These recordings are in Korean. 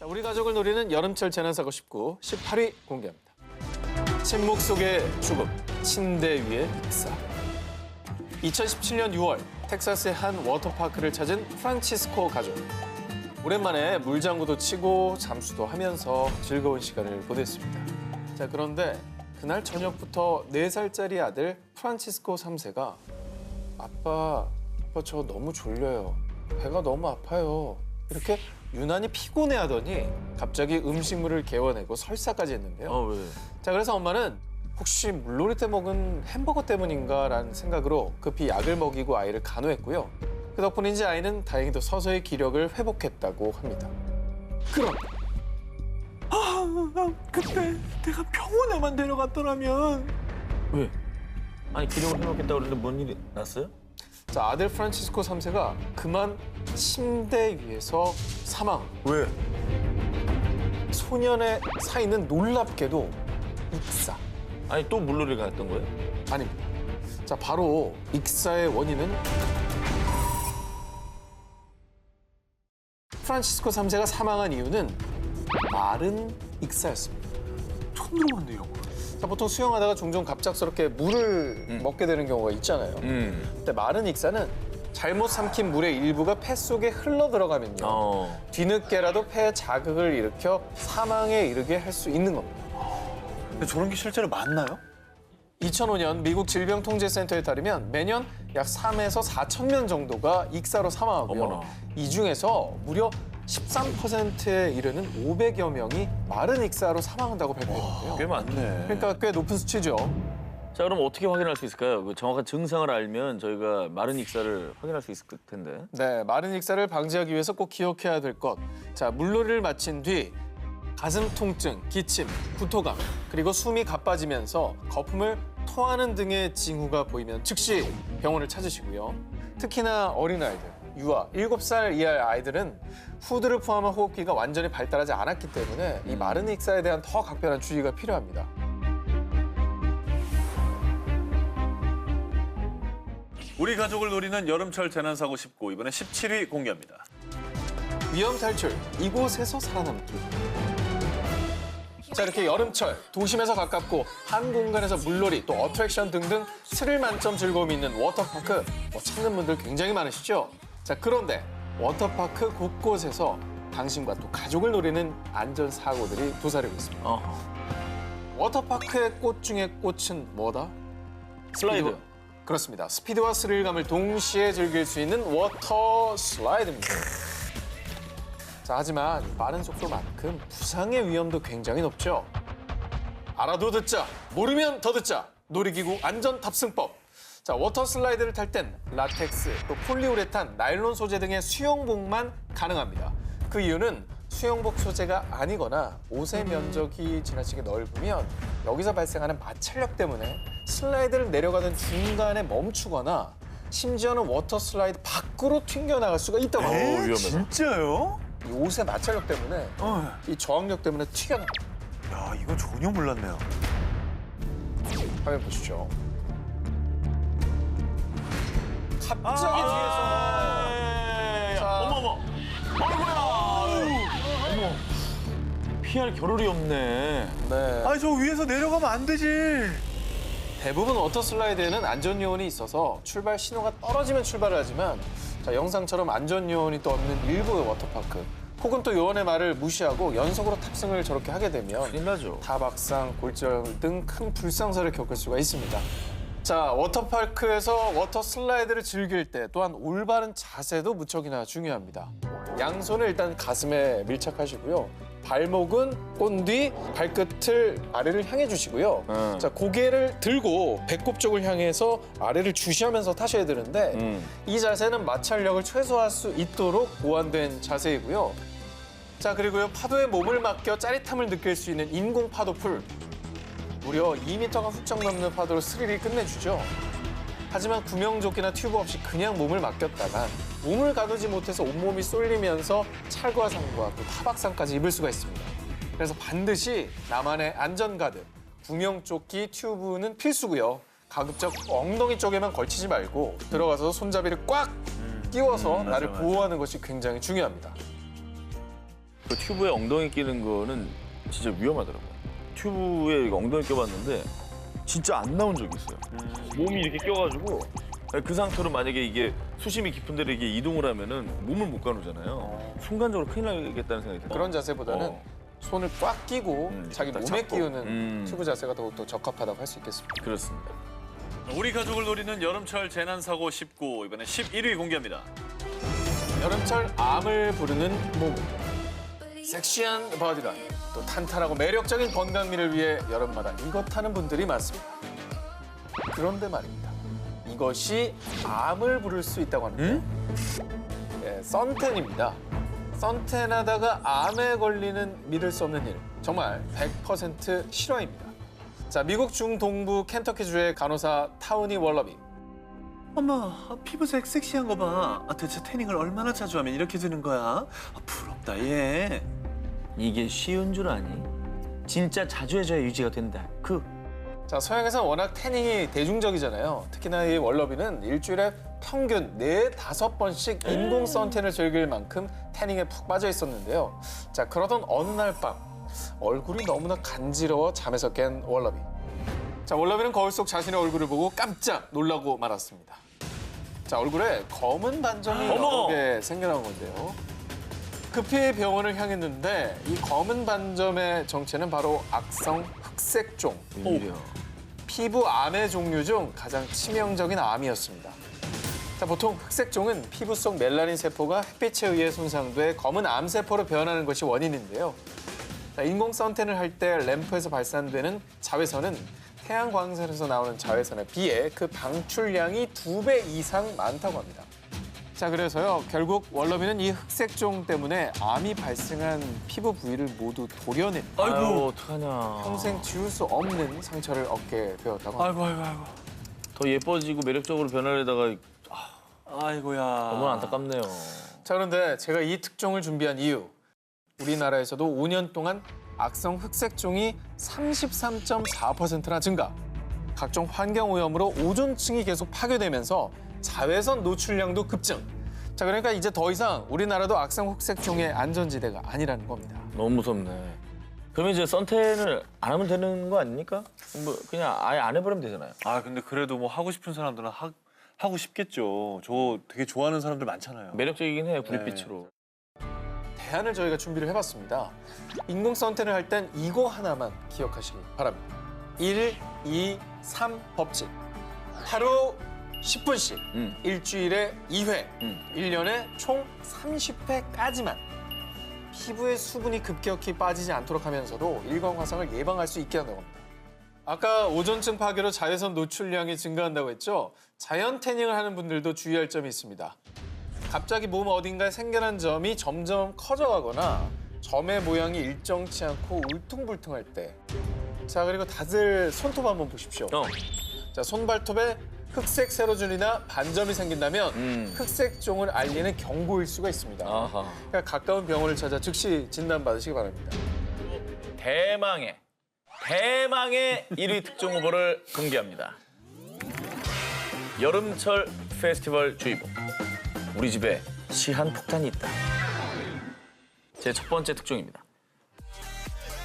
우리 가족을 노리는 여름철 재난사고 19, 18위 공개합니다. 침묵 속의 죽음, 침대 위의 익사. 2017년 6월 텍사스의 한 워터파크를 찾은 프란치스코 가족. 오랜만에 물장구도 치고 잠수도 하면서 즐거운 시간을 보냈습니다. 자, 그런데 그날 저녁부터 4살짜리 아들 프란치스코 3세가 아빠 저 너무 졸려요. 배가 너무 아파요. 이렇게 유난히 피곤해하더니 갑자기 음식물을 개워내고 설사까지 했는데요. 왜? 자, 그래서 엄마는 혹시 물놀이 때 먹은 햄버거 때문인가라는 생각으로 급히 약을 먹이고 아이를 간호했고요. 그 덕분인지 아이는 다행히도 서서히 기력을 회복했다고 합니다. 그럼 그때 내가 병원에만 데려갔더라면. 왜? 아니 기력을 회복했다고 그러는데 뭔 일이 났어요? 자, 아들 프란치스코 3세가 그만 침대 위에서 사망. 왜? 소년의 사인은 놀랍게도 익사. 아니 또 물놀이를 갔던 거예요? 아닙니다. 자, 바로 익사의 원인은 프란치스코 3세가 사망한 이유는 마른 익사였습니다. 처음 들어봤네요. 자, 보통 수영하다가 종종 갑작스럽게 물을 먹게 되는 경우가 있잖아요. 근데 마른 익사는 잘못 삼킨 물의 일부가 폐 속에 흘러 들어가면요. 뒤늦게라도 폐에 자극을 일으켜 사망에 이르게 할 수 있는 겁니다. 근데 저런 게 실제로 맞나요? 2005년 미국 질병통제센터에 따르면 매년 약 3에서 4천 명 정도가 익사로 사망하고요. 어머나. 이 중에서 무려 13%에 이르는 500여 명이 마른 익사로 사망한다고 발표했는데요. 꽤 많네. 그러니까 꽤 높은 수치죠. 자 그럼 어떻게 확인할 수 있을까요? 그 정확한 증상을 알면 저희가 마른 익사를 확인할 수 있을 텐데. 네, 마른 익사를 방지하기 위해서 꼭 기억해야 될 것. 자, 물놀이를 마친 뒤 가슴 통증, 기침, 구토감, 그리고 숨이 가빠지면서 거품을 토하는 등의 징후가 보이면 즉시 병원을 찾으시고요. 특히나 어린아이들, 유아, 7살 이하의 아이들은 후드를 포함한 호흡기가 완전히 발달하지 않았기 때문에 이 마른 익사에 대한 더 각별한 주의가 필요합니다. 우리 가족을 노리는 여름철 재난사고 19, 이번에 17위 공개합니다. 위험 탈출, 이곳에서 살아남기. 자, 이렇게 여름철, 도심에서 가깝고 한 공간에서 물놀이, 또 어트랙션 등등 스릴 만점 즐거움이 있는 워터파크, 찾는 분들 굉장히 많으시죠? 자, 그런데 워터파크 곳곳에서 당신과 또 가족을 노리는 안전사고들이 도사리고 있습니다. 워터파크의 꽃 중에 꽃은 뭐다? 슬라이드. 그렇습니다. 스피드와 스릴감을 동시에 즐길 수 있는 워터 슬라이드입니다. 자, 하지만 빠른 속도만큼 부상의 위험도 굉장히 높죠. 알아도 듣자, 모르면 더 듣자. 놀이기구 안전 탑승법. 자, 워터 슬라이드를 탈 땐 라텍스, 또 폴리우레탄, 나일론 소재 등의 수영복만 가능합니다. 그 이유는 수영복 소재가 아니거나 옷의 면적이 지나치게 넓으면 여기서 발생하는 마찰력 때문에 슬라이드를 내려가던 중간에 멈추거나 심지어는 워터 슬라이드 밖으로 튕겨나갈 수가 있다고 합니다. 위험하다. 진짜요? 이 옷의 마찰력 때문에 이 저항력 때문에 튀겨나갑니다. 야, 이거 전혀 몰랐네요. 화면 보시죠. 갑자기 뒤에서 자, 어머머. 어머. 피할 겨를이 없네. 네. 아니, 저 위에서 내려가면 안 되지. 대부분 워터 슬라이드에는 안전 요원이 있어서 출발 신호가 떨어지면 출발을 하지만 자, 영상처럼 안전 요원이 또 없는 일부의 워터파크 혹은 또 요원의 말을 무시하고 연속으로 탑승을 저렇게 하게 되면 큰일 나죠. 타박상, 골절 등 큰 불상사를 겪을 수가 있습니다. 자, 워터파크에서 워터 슬라이드를 즐길 때 또한 올바른 자세도 무척이나 중요합니다. 양손을 일단 가슴에 밀착하시고요. 발목은 꼰뒤, 발끝을 아래를 향해 주시고요. 자, 고개를 들고 배꼽 쪽을 향해서 아래를 주시하면서 타셔야 되는데 이 자세는 마찰력을 최소화할 수 있도록 보완된 자세이고요. 자, 그리고요, 파도에 몸을 맡겨 짜릿함을 느낄 수 있는 인공 파도풀. 무려 2m가 훌쩍 넘는 파도로 스릴이 끝내주죠. 하지만 구명조끼나 튜브 없이 그냥 몸을 맡겼다간 몸을 가두지 못해서 온몸이 쏠리면서 찰과상과 또 타박상까지 입을 수가 있습니다. 그래서 반드시 나만의 안전가드, 구명조끼, 튜브는 필수고요. 가급적 엉덩이 쪽에만 걸치지 말고 들어가서 손잡이를 꽉 끼워서 나를 맞아. 보호하는 것이 굉장히 중요합니다. 그 튜브에 엉덩이 끼는 거는 진짜 위험하더라고요. 튜브에 이거 엉덩이 껴봤는데 진짜 안 나온 적이 있어요. 몸이 이렇게 껴가지고 그 상태로 만약에 이게 수심이 깊은 데로 이게 이동을 하면은 몸을 못 가누잖아요. 순간적으로 큰일 나겠다는 생각이 들어요. 그런 자세보다는 손을 꽉 끼고 자기 딱 몸에 잡고. 끼우는 튜브 자세가 더욱더 적합하다고 할 수 있겠습니다. 그렇습니다. 우리 가족을 노리는 여름철 재난사고 19 이번에 11위 공개합니다. 여름철 암을 부르는 몸. 섹시한 바디랑 또 탄탄하고 매력적인 건강미를 위해 여름마다 이것 하는 분들이 많습니다. 그런데 말입니다. 이것이 암을 부를 수 있다고 하는데 네, 선탠입니다. 선탠하다가 암에 걸리는 믿을 수 없는 일. 정말 100% 실화입니다. 자, 미국 중동부 켄터키주의 간호사 타우니 월러비. 엄마, 피부색 섹시한 거 봐. 대체 태닝을 얼마나 자주 하면 이렇게 되는 거야? 부럽다, 얘. 이게 쉬운 줄 아니? 진짜 자주 해줘야 유지가 된다. 자, 서양에서 워낙 태닝이 대중적이잖아요. 특히나 이 월러비는 일주일에 평균 4~5번씩 인공 선탠을 즐길 만큼 태닝에 푹 빠져 있었는데요. 자, 그러던 어느 날 밤 얼굴이 너무나 간지러워 잠에서 깬 월러비. 자, 월러비는 거울 속 자신의 얼굴을 보고 깜짝 놀라고 말았습니다. 자, 얼굴에 검은 반점이 여러 개 생겨난 건데요. 급히 병원을 향했는데 이 검은 반점의 정체는 바로 악성 흑색종. 피부 암의 종류 중 가장 치명적인 암이었습니다. 자, 보통 흑색종은 피부 속 멜라닌 세포가 햇빛에 의해 손상돼 검은 암세포로 변하는 것이 원인인데요. 자, 인공 선탠을 할 때 램프에서 발산되는 자외선은 태양 광선에서 나오는 자외선에 비해 그 방출량이 2배 이상 많다고 합니다. 자, 그래서요, 결국 월러비는 이 흑색종 때문에 암이 발생한 피부 부위를 모두 도려냅니다. 아이고, 어떡하냐. 평생 지울 수 없는 상처를 얻게 되었다고 합니다. 아이고. 더 예뻐지고 매력적으로 변하려다가 아이고야. 너무 안타깝네요. 자, 그런데 제가 이 특종을 준비한 이유. 우리나라에서도 5년 동안 악성 흑색종이 33.4%나 증가. 각종 환경오염으로 오존층이 계속 파괴되면서 자외선 노출량도 급증. 자, 그러니까 이제 더 이상 우리나라도 악성 흑색종의 안전지대가 아니라는 겁니다. 너무 무섭네. 그러면 이제 선탠을 안 하면 되는 거 아닙니까? 뭐 그냥 아예 안 해버리면 되잖아요. 근데 그래도 뭐 하고 싶은 사람들은 하고 싶겠죠. 저 되게 좋아하는 사람들 많잖아요. 매력적이긴 해요, 구릿빛으로. 대안을 저희가 준비를 해봤습니다. 인공 선탠을 할 땐 이거 하나만 기억하시길 바랍니다. 1, 2, 3 법칙. 하루 10분씩, 일주일에 2회, 1년에 총 30회까지만 피부에 수분이 급격히 빠지지 않도록 하면서도 일광화상을 예방할 수 있게 한다고 합니다. 아까 오존층 파괴로 자외선 노출량이 증가한다고 했죠? 자연 태닝을 하는 분들도 주의할 점이 있습니다. 갑자기 몸 어딘가에 생겨난 점이 점점 커져가거나 점의 모양이 일정치 않고 울퉁불퉁할 때. 자, 그리고 다들 손톱 한번 보십시오. 자, 손발톱에 흑색 세로줄이나 반점이 생긴다면 흑색종을 알리는 경고일 수가 있습니다. 아하. 그러니까 가까운 병원을 찾아 즉시 진단받으시기 바랍니다. 대망의 1위 특종 후보를 공개합니다. 여름철 페스티벌 주의보. 우리 집에 시한 폭탄이 있다. 제 첫 번째 특종입니다.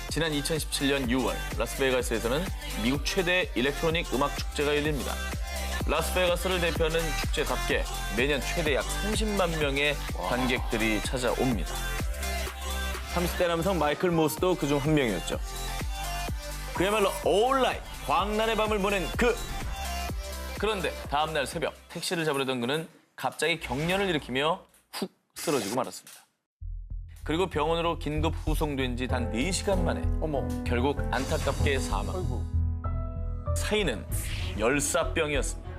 지난 2017년 6월 라스베가스에서는 미국 최대 일렉트로닉 음악 축제가 열립니다. 라스베가스를 대표하는 축제답게 매년 최대 약 30만 명의 관객들이 찾아옵니다. 30대 남성 마이클 모스도 그중 한 명이었죠. 그야말로 올라이 광란의 밤을 보낸 그런데 다음 날 새벽 택시를 잡으려던 그는 갑자기 경련을 일으키며 훅 쓰러지고 말았습니다. 그리고 병원으로 긴급 후송된 지 단 4시간 만에 어머, 결국 안타깝게 사망. 아이고. 사인은 열사병이었습니다.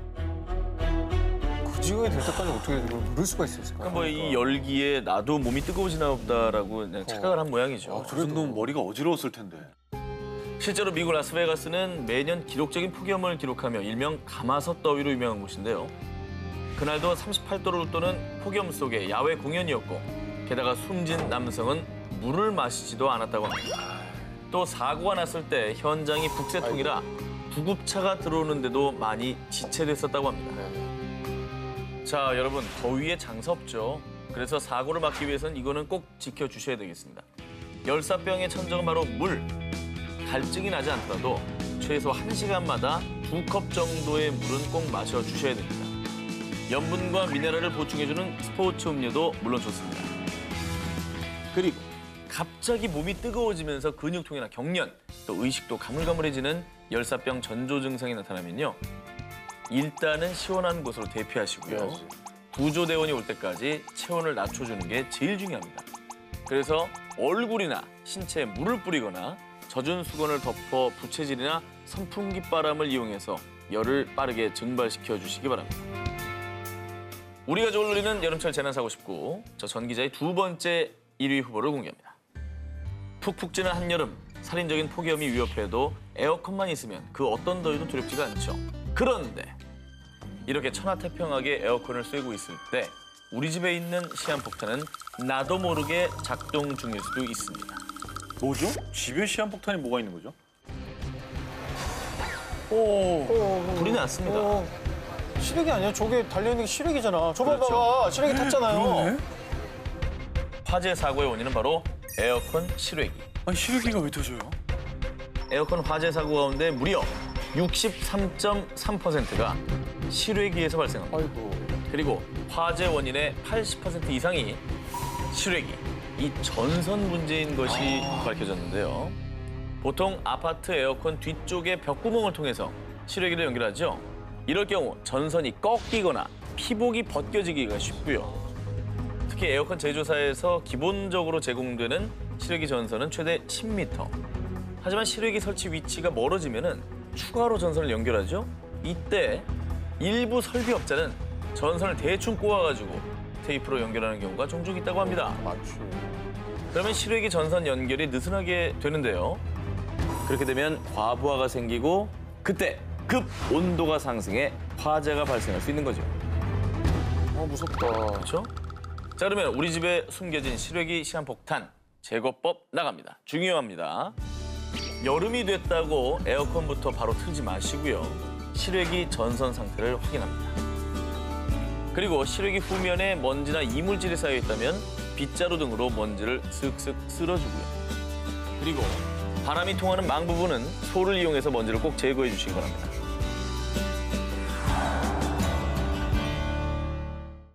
그 지경이 될 때까지 어떻게 그걸 누를 수가 있었을까요? 뭐 이 열기에 나도 몸이 뜨거워지나 보다라고 그냥 착각을 한 모양이죠. 그 정도면 머리가 어지러웠을 텐데. 실제로 미국 라스베가스는 매년 기록적인 폭염을 기록하며 일명 가마솥 더위로 유명한 곳인데요. 그날도 38도를 웃도는 폭염 속의 야외 공연이었고 게다가 숨진 남성은 물을 마시지도 않았다고 합니다. 또 사고가 났을 때 현장이 북새통이라 구급차가 들어오는데도 많이 지체됐었다고 합니다. 자, 여러분 더위에 장사 없죠. 그래서 사고를 막기 위해서는 이거는 꼭 지켜주셔야 되겠습니다. 열사병의 천적은 바로 물. 갈증이 나지 않더라도 최소 1시간마다 2컵 정도의 물은 꼭 마셔주셔야 됩니다. 염분과 미네랄을 보충해주는 스포츠 음료도 물론 좋습니다. 그리고 갑자기 몸이 뜨거워지면서 근육통이나 경련, 또 의식도 가물가물해지는 열사병 전조 증상이 나타나면요. 일단은 시원한 곳으로 대피하시고요. 그래야지. 구조대원이 올 때까지 체온을 낮춰주는 게 제일 중요합니다. 그래서 얼굴이나 신체에 물을 뿌리거나 젖은 수건을 덮어 부채질이나 선풍기 바람을 이용해서 열을 빠르게 증발시켜 주시기 바랍니다. 우리 가족을 누리는 여름철 재난사고 19, 저 전 기자의 두 번째 1위 후보를 공개합니다. 푹푹 찌는 한여름, 살인적인 폭염이 위협해도 에어컨만 있으면 그 어떤 더위도 두렵지가 않죠. 그런데 이렇게 천하태평하게 에어컨을 쐬고 있을 때 우리 집에 있는 시한폭탄은 나도 모르게 작동 중일 수도 있습니다. 뭐죠? 집에 시한폭탄이 뭐가 있는 거죠? 불이 났습니다. 시래기 아니야? 저게 달려있는 게 시래기잖아. 저거 봐봐. 시래기 탔잖아요. 화재 사고의 원인은 바로 에어컨 실외기. 아니 시래기가 왜 터져요? 에어컨 화재 사고 가운데 무려 63.3%가 실외기에서 발생합니다. 아이고. 그리고 화재 원인의 80% 이상이 실외기, 이 전선 문제인 것이 밝혀졌는데요. 보통 아파트 에어컨 뒤쪽의 벽구멍을 통해서 실외기를 연결하죠. 이럴 경우 전선이 꺾이거나 피복이 벗겨지기가 쉽고요. 특히 에어컨 제조사에서 기본적으로 제공되는 실외기 전선은 최대 10m. 하지만 실외기 설치 위치가 멀어지면은 추가로 전선을 연결하죠. 이때 일부 설비업자는 전선을 대충 꼬아가지고 테이프로 연결하는 경우가 종종 있다고 합니다. 맞지. 그러면 실외기 전선 연결이 느슨하게 되는데요. 그렇게 되면 과부하가 생기고 그때 급 온도가 상승해 화재가 발생할 수 있는 거죠. 무섭다. 그렇죠? 자, 그러면 우리 집에 숨겨진 실외기 시한폭탄 제거법 나갑니다. 중요합니다. 여름이 됐다고 에어컨부터 바로 틀지 마시고요. 실외기 전선 상태를 확인합니다. 그리고 실외기 후면에 먼지나 이물질이 쌓여 있다면 빗자루 등으로 먼지를 슥슥 쓸어주고요. 그리고 바람이 통하는 망 부분은 소를 이용해서 먼지를 꼭 제거해 주시기 바랍니다.